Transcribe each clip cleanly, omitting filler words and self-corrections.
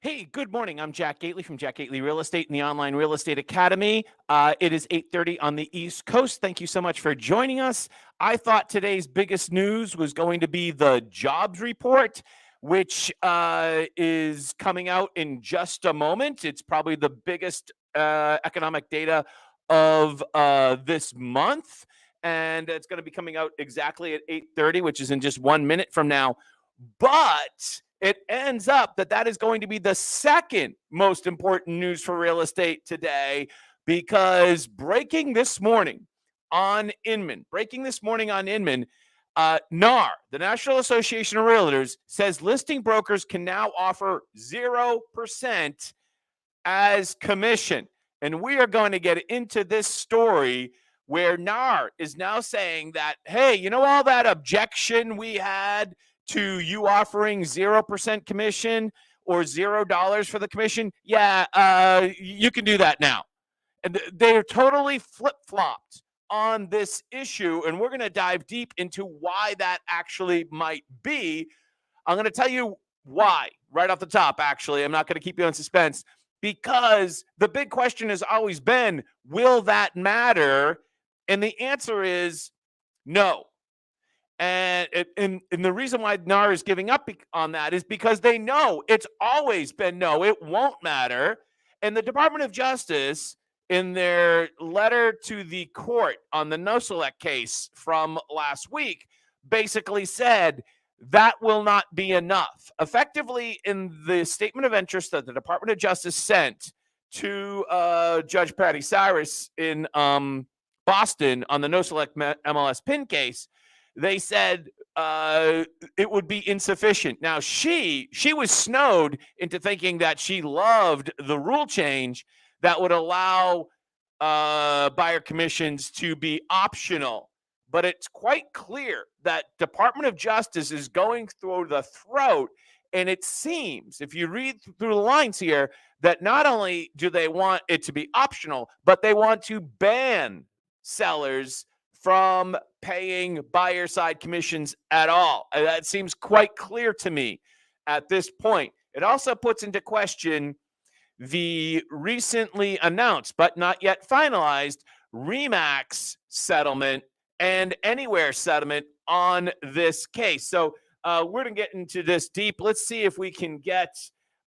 Hey, good morning. I'm Jack Gately from Jack Gately Real Estate and the Online Real Estate Academy. It is 8:30 on the East Coast. Thank you so much for joining us. I thought today's biggest news was going to be the jobs report, which is coming out in just a moment. It's probably the biggest economic data of this month, and it's going to be coming out exactly at 8:30, which is in just 1 minute from now. But it ends up that is going to be the second most important news for real estate today, because breaking this morning on Inman, NAR, the National Association of Realtors, says listing brokers can now offer 0% as commission. And we are going to get into this story where NAR is now saying that, hey, you know, all that objection we had to you offering 0% commission or $0 for the commission, you can do that now. And they're totally flip-flopped on this issue, and we're going to dive deep into why that actually might be. I'm going to tell you why right off the top, actually. I'm not going to keep you in suspense, because the big question has always been, will that matter? And the answer is no. And the reason why NAR is giving up on that is because they know it's always been no, it won't matter. And the Department of Justice, in their letter to the court on the Nosalek case from last week, basically said that will not be enough. Effectively, in the statement of interest that the Department of Justice sent to Judge Patty Cyrus in Boston on the Nosalek MLSPIN case, they said it would be insufficient. Now, she was snowed into thinking that she loved the rule change that would allow buyer commissions to be optional. But it's quite clear that Department of Justice is going through the throat. And it seems, if you read through the lines here, that not only do they want it to be optional, but they want to ban sellers from paying buyer side commissions at all. And that seems quite clear to me at this point. It also puts into question the recently announced but not yet finalized RE/MAX settlement and Anywhere settlement on this case. So we're going to get into this deep. Let's see if we can get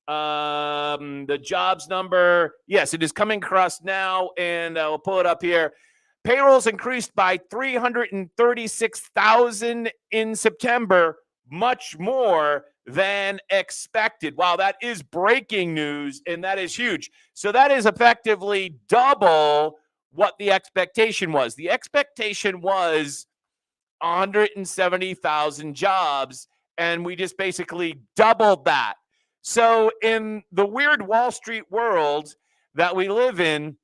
the jobs number. Yes, it is coming across now, and we'll pull it up here. Payrolls increased by 336,000 in September, much more than expected. Wow, that is breaking news, and that is huge. So that is effectively double what the expectation was. The expectation was 170,000 jobs, and we just basically doubled that. So in the weird Wall Street world that we live in,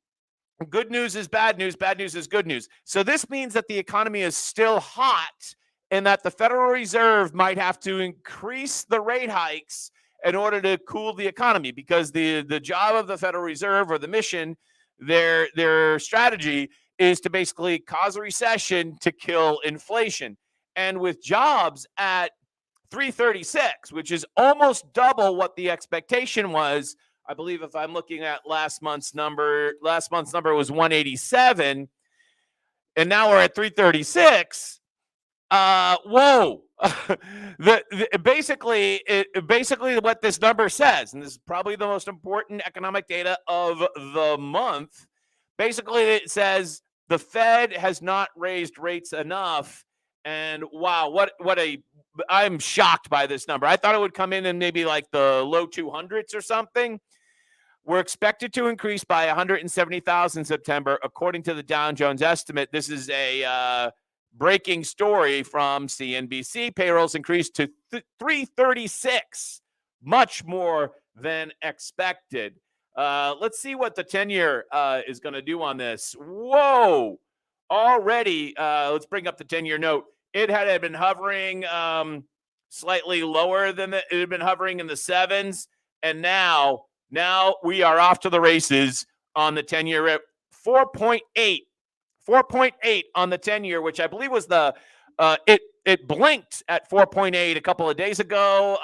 good news is bad news is good news. So this means that the economy is still hot, and that the Federal Reserve might have to increase the rate hikes in order to cool the economy, because the job of the Federal Reserve, or the mission, their strategy, is to basically cause a recession to kill inflation. And with jobs at 336, which is almost double what the expectation was, I believe if I'm looking at last month's number was 187, and now we're at 336. Whoa. Basically what this number says, and this is probably the most important economic data of the month, basically it says the Fed has not raised rates enough. And wow, I'm shocked by this number. I thought it would come in maybe like the low 200s or something. We're expected to increase by 170,000 in September, according to the Dow Jones estimate. This is a breaking story from CNBC. Payrolls increased to 336, much more than expected. Let's see what the 10-year is going to do on this. Whoa! Already, let's bring up the 10-year note. It had been hovering slightly lower than it had been hovering in the sevens, and now we are off to the races on the 10-year at 4.8. 4.8 on the 10-year, which I believe was it blinked at 4.8 a couple of days ago.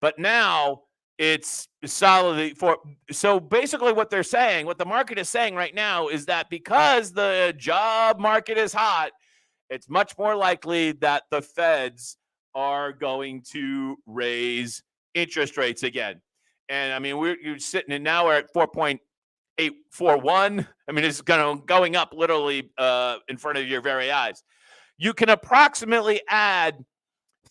But now it's solidly for. So basically, what they're saying, what the market is saying right now, is that because the job market is hot, it's much more likely that the Feds are going to raise interest rates again. And I mean, you're sitting in now, we're at 4.841. I mean, it's going up literally in front of your very eyes. You can approximately add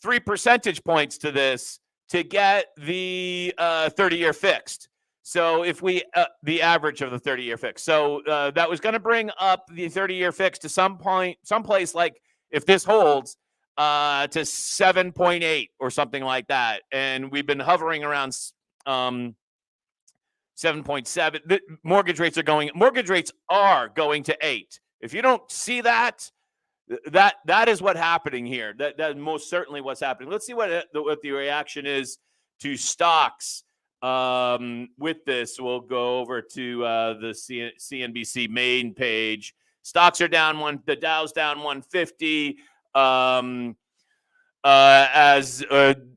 3 percentage points to this to get the 30-year fixed. So if we the average of the 30-year fix, so that was going to bring up the 30-year fix to someplace like, if this holds, to 7.8 or something like that, and we've been hovering around 7.7. Mortgage rates are going to 8. If you don't see that, that is what's happening here. That is most certainly what's happening. Let's see what the reaction is to stocks with this. We'll go over to the CNBC main page. Stocks are down the Dow's down 150 as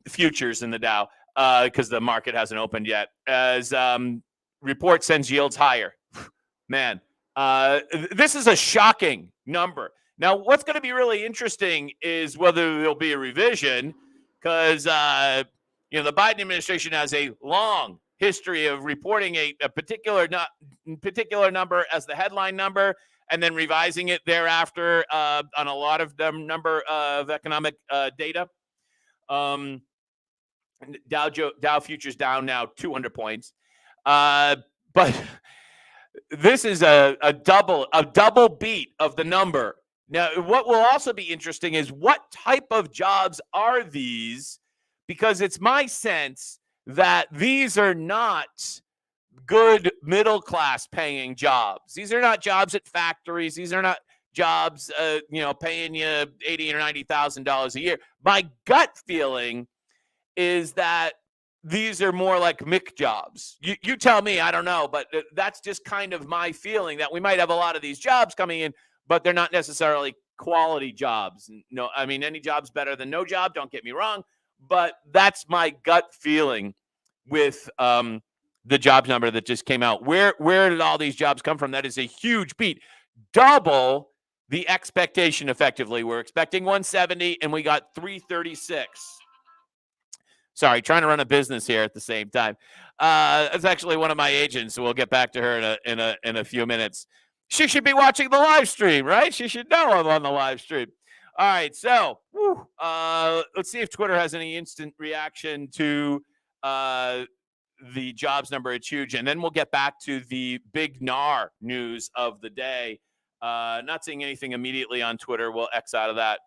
futures in the Dow because the market hasn't opened yet. As report sends yields higher. Man, this is a shocking number. Now, what's going to be really interesting is whether there'll be a revision, because the Biden administration has a long history of reporting a particular number as the headline number, and then revising it thereafter on a lot of the number of economic data. Dow futures down now 200 points, but this is a double beat of the number. Now, what will also be interesting is what type of jobs are these? Because it's my sense that these are not good middle class paying jobs. These are not jobs at factories. These are not jobs, paying you $80,000 or $90,000 a year. My gut feeling is that these are more like MIC jobs. You tell me, I don't know, but that's just kind of my feeling, that we might have a lot of these jobs coming in, but they're not necessarily quality jobs. No, I mean, any job's better than no job, don't get me wrong, but that's my gut feeling with the jobs number that just came out. Where did all these jobs come from? That is a huge beat. Double the expectation effectively. We're expecting 170 and we got 336. Sorry, trying to run a business here at the same time. It's actually one of my agents, so we'll get back to her in a few minutes. She should be watching the live stream, right? She should know I'm on the live stream. All right, so let's see if Twitter has any instant reaction to the jobs number. It's huge. And then we'll get back to the big NAR news of the day. Not seeing anything immediately on Twitter. We'll X out of that.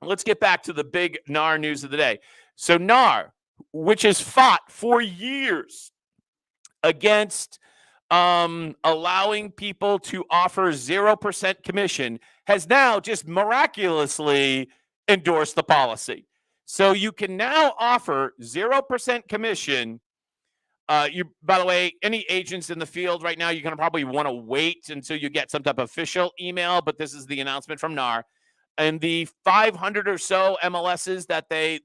Let's get back to the big NAR news of the day. So NAR, which has fought for years against allowing people to offer 0% commission, has now just miraculously endorsed the policy. So you can now offer 0% commission. By the way, any agents in the field right now, you're going to probably want to wait until you get some type of official email, but this is the announcement from NAR. And the 500 or so MLSs that they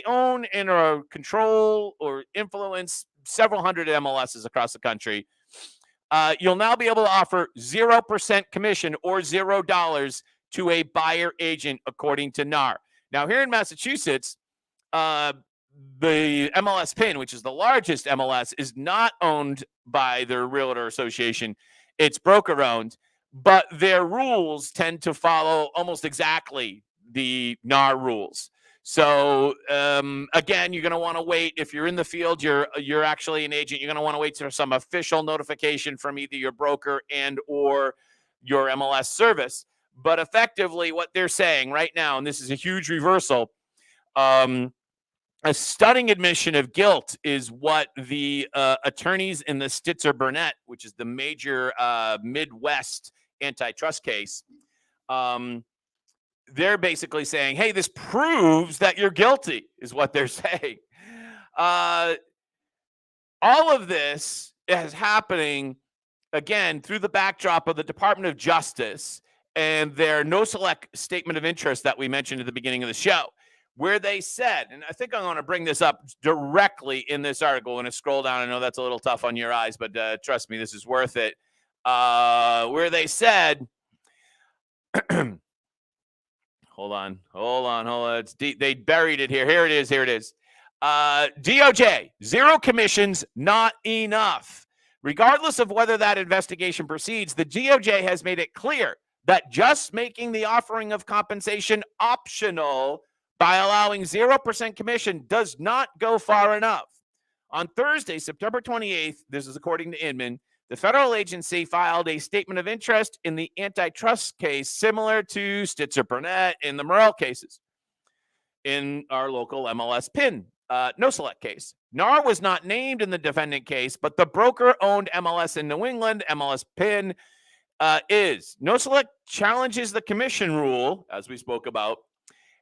own and or control or influence several hundred MLSs across the country, you'll now be able to offer 0% commission or $0 to a buyer agent, according to NAR. Now, here in Massachusetts, the MLSPIN, which is the largest MLS, is not owned by the Realtor Association. It's broker-owned. But their rules tend to follow almost exactly the NAR rules. So again, you're going to want to wait. If you're in the field, you're actually an agent, you're going to want to wait for some official notification from either your broker and or your MLS service. But effectively, what they're saying right now, and this is a huge reversal, a stunning admission of guilt is what the attorneys in the Sitzer Burnett, which is the major Midwest antitrust case, they're basically saying, hey, this proves that you're guilty, is what they're saying. All of this is happening, again, through the backdrop of the Department of Justice and their Nosalek statement of interest that we mentioned at the beginning of the show, where they said, and I think I'm going to bring this up directly in this article. When I scroll down, I know that's a little tough on your eyes, but trust me, this is worth it. Where they said, hold on. It's deep. They buried it here. Here it is. DOJ, zero commissions, not enough. Regardless of whether that investigation proceeds, the DOJ has made it clear that just making the offering of compensation optional by allowing 0% commission does not go far enough. On Thursday, September 28th, this is according to Inman, the federal agency filed a statement of interest in the antitrust case similar to Sitzer Burnett in the Morrell cases in our local MLSPIN Nosalek case. NAR was not named in the defendant case, but the broker-owned MLS in New England, MLSPIN, is. Nosalek challenges the commission rule, as we spoke about,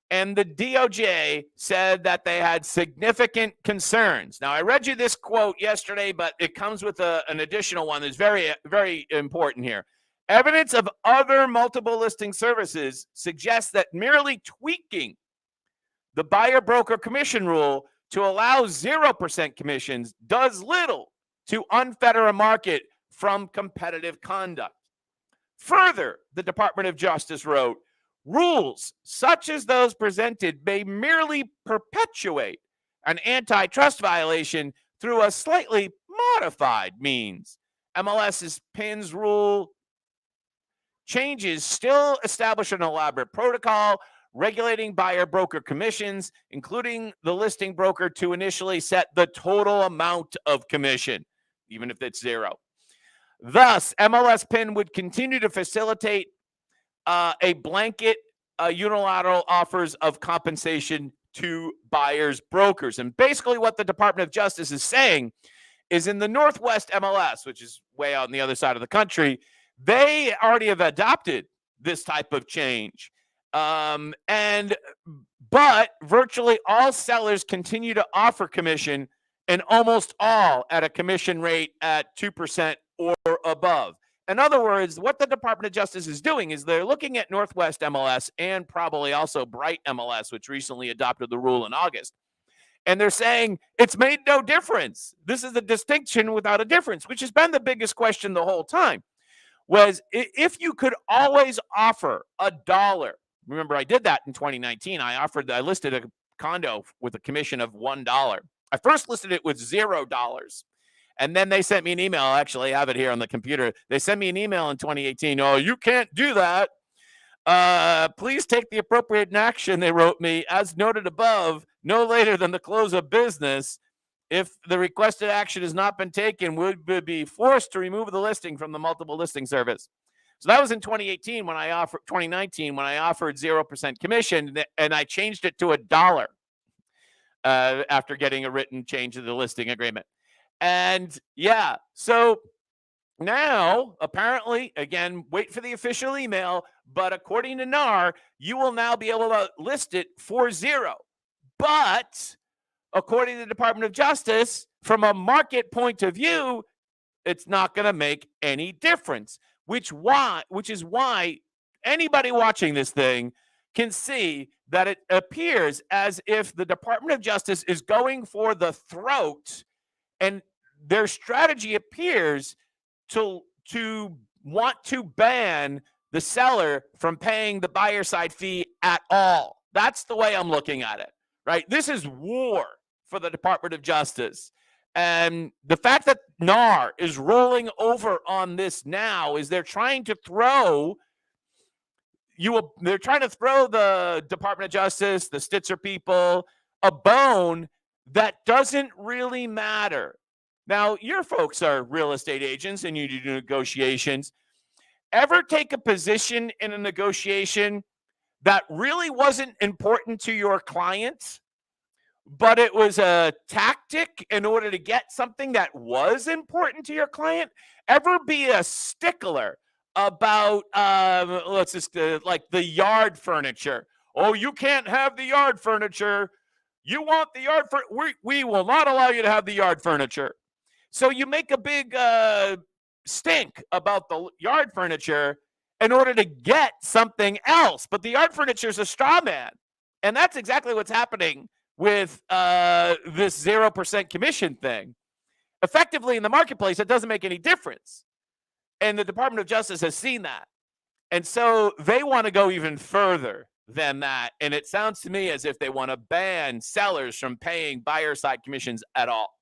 and the DOJ said that they had significant concerns. Now, I read you this quote yesterday, but it comes with an additional one that's very, very important here. Evidence of other multiple listing services suggests that merely tweaking the buyer-broker commission rule to allow 0% commissions does little to unfetter a market from competitive conduct. Further, the Department of Justice wrote, rules such as those presented may merely perpetuate an antitrust violation through a slightly modified means. MLS's PIN's rule changes still establish an elaborate protocol regulating buyer-broker commissions, including the listing broker to initially set the total amount of commission, even if it's zero. Thus, MLSPIN would continue to facilitate a blanket unilateral offers of compensation to buyers brokers. And basically what the Department of Justice is saying is in the Northwest MLS, which is way out on the other side of the country, they already have adopted this type of change. But virtually all sellers continue to offer commission, and almost all at a commission rate at 2% or above. In other words, what the Department of Justice is doing is they're looking at Northwest MLS and probably also Bright MLS, which recently adopted the rule in August. And they're saying it's made no difference. This is a distinction without a difference, which has been the biggest question the whole time, was if you could always offer $1. Remember, I did that in 2019. I listed a condo with a commission of $1. I first listed it with $0. And then they sent me an email. Actually, I have it here on the computer. They sent me an email in 2018. Oh, you can't do that. Please take the appropriate action, they wrote me, as noted above, no later than the close of business. If the requested action has not been taken, would be forced to remove the listing from the multiple listing service. So that was in 2019 when I offered 0% commission, and I changed it to $1 after getting a written change of the listing agreement. And yeah, so now apparently, again, wait for the official email, but according to NAR, you will now be able to list it for $0. But according to the Department of Justice, from a market point of view, it's not going to make any difference, which is why anybody watching this thing can see that it appears as if the Department of Justice is going for the throat, and their strategy appears to want to ban the seller from paying the buyer side fee at all. That's the way I'm looking at it, right? This is war for the Department of Justice. And the fact that NAR is rolling over on this now is they're trying to throw the Department of Justice, the Sitzer people, a bone that doesn't really matter. Now, your folks are real estate agents and you do negotiations. Ever take a position in a negotiation that really wasn't important to your client, but it was a tactic in order to get something that was important to your client? Ever be a stickler about, like the yard furniture? Oh, you can't have the yard furniture. You want the yard furniture. We will not allow you to have the yard furniture. So you make a big stink about the yard furniture in order to get something else. But the yard furniture is a straw man. And that's exactly what's happening with this 0% commission thing. Effectively, in the marketplace, it doesn't make any difference. And the Department of Justice has seen that. And so they want to go even further than that. And it sounds to me as if they want to ban sellers from paying buyer side commissions at all.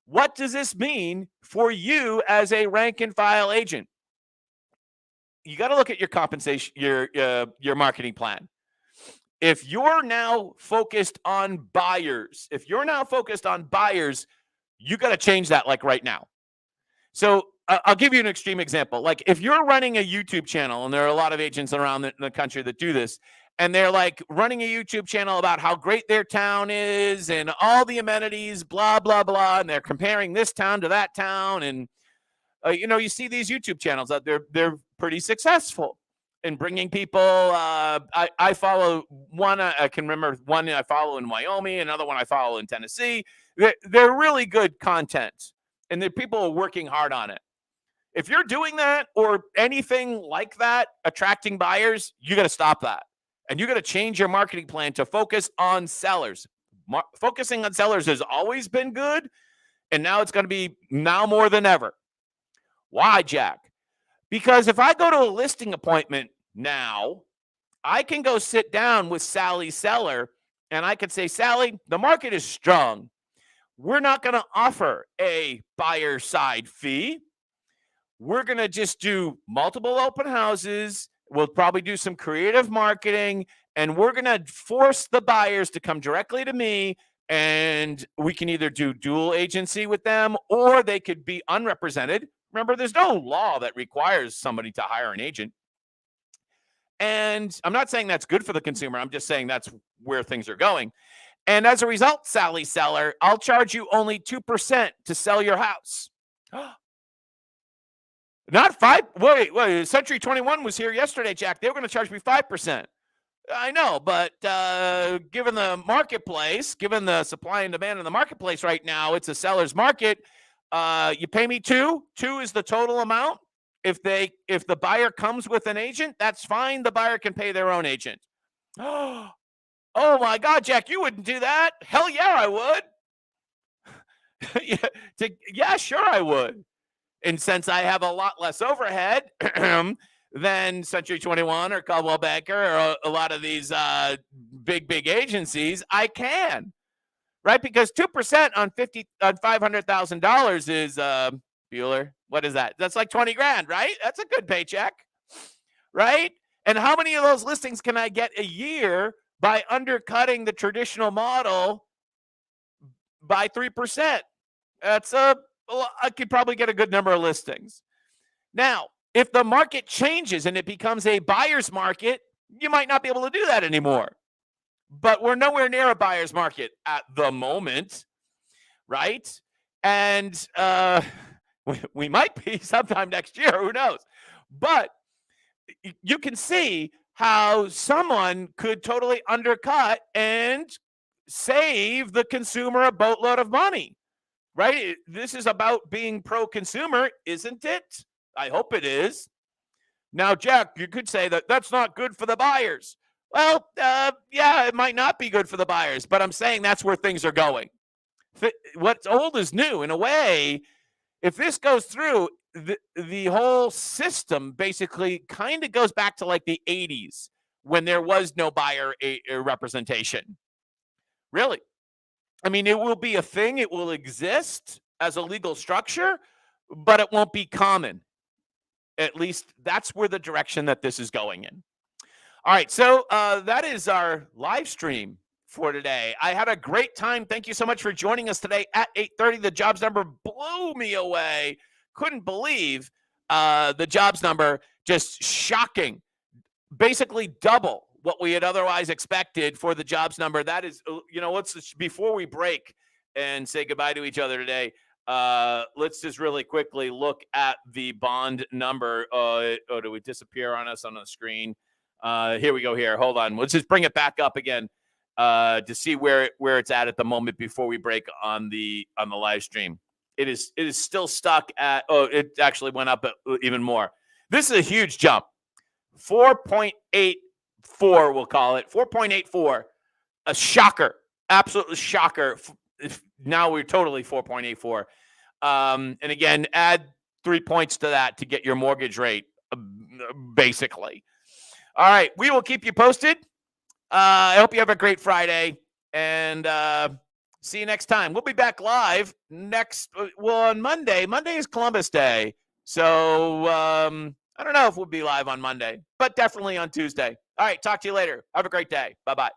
What does this mean for you as a rank and file agent? You got to look at your compensation, your marketing plan. If you're now focused on buyers, you got to change that like right now. So I'll give you an extreme example. Like if you're running a YouTube channel, and there are a lot of agents around the country that do this, and they're like running a YouTube channel about how great their town is and all the amenities, blah, blah, blah. And they're comparing this town to that town. And, you see these YouTube channels out there, they're pretty successful in bringing people. I follow one, I can remember one I follow in Wyoming, another one I follow in Tennessee. They're really good content, and the people are working hard on it. If you're doing that or anything like that, attracting buyers, you got to stop that. And you got to change your marketing plan to focus on sellers. Focusing on sellers has always been good, and now it's going to be now more than ever. Why, Jack? Because if I go to a listing appointment now, I can go sit down with Sally Seller, and I could say, Sally, the market is strong. We're not going to offer a buyer side fee. We're going to just do multiple open houses. We'll probably do some creative marketing, and we're going to force the buyers to come directly to me, and we can either do dual agency with them, or they could be unrepresented. Remember, there's no law that requires somebody to hire an agent. And I'm not saying that's good for the consumer. I'm just saying that's where things are going. And as a result, Sally Seller, I'll charge you only 2% to sell your house. Not 5. Wait. Century 21 was here yesterday, Jack. They were going to charge me 5%. I know, but given the marketplace, given the supply and demand in the marketplace right now, it's a seller's market. You pay me 2. 2 is the total amount. If the buyer comes with an agent, that's fine. The buyer can pay their own agent. Oh my God, Jack, you wouldn't do that? Hell yeah, I would. Yeah, sure I would. And since I have a lot less overhead than Century 21 or Coldwell Banker or a lot of these big agencies, I can, right? Because 2% on $500,000 is Bueller. What is that? That's like 20 grand, right? That's a good paycheck, right? And how many of those listings can I get a year by undercutting the traditional model by 3%? I could probably get a good number of listings. Now, if the market changes and it becomes a buyer's market, you might not be able to do that anymore. But we're nowhere near a buyer's market at the moment, right? And we might be sometime next year. Who knows? But you can see how someone could totally undercut and save the consumer a boatload of money, right? This is about being pro-consumer, isn't it? I hope it is. Now, Jack, you could say that that's not good for the buyers. Well, yeah, it might not be good for the buyers, but I'm saying that's where things are going. What's old is new. In a way, if this goes through, the whole system basically kind of goes back to like the 80s when there was no buyer representation. Really. I mean, it will be a thing. It will exist as a legal structure, but it won't be common. At least that's where the direction that this is going in. All right, so that is our live stream for today. I had a great time. Thank you so much for joining us today at 8:30. The jobs number blew me away. Couldn't believe the jobs number. Just shocking. Basically double what we had otherwise expected for the jobs number. That is, let's before we break and say goodbye to each other today, let's just really quickly look at the bond number. Do we disappear on us on the screen? Here we go here. Hold on. Let's just bring it back up again to see where it's at the moment before we break on the live stream. It is still stuck at, it actually went up even more. This is a huge jump. 4.8 we'll call it 4.84. A shocker, absolute shocker. Now we're totally 4.84. And again, add 3 points to that to get your mortgage rate, basically. All right, we will keep you posted. I hope you have a great Friday, and see you next time. We'll be back live on Monday. Monday is Columbus Day, so I don't know if we'll be live on Monday, but definitely on Tuesday. All right, talk to you later. Have a great day. Bye-bye.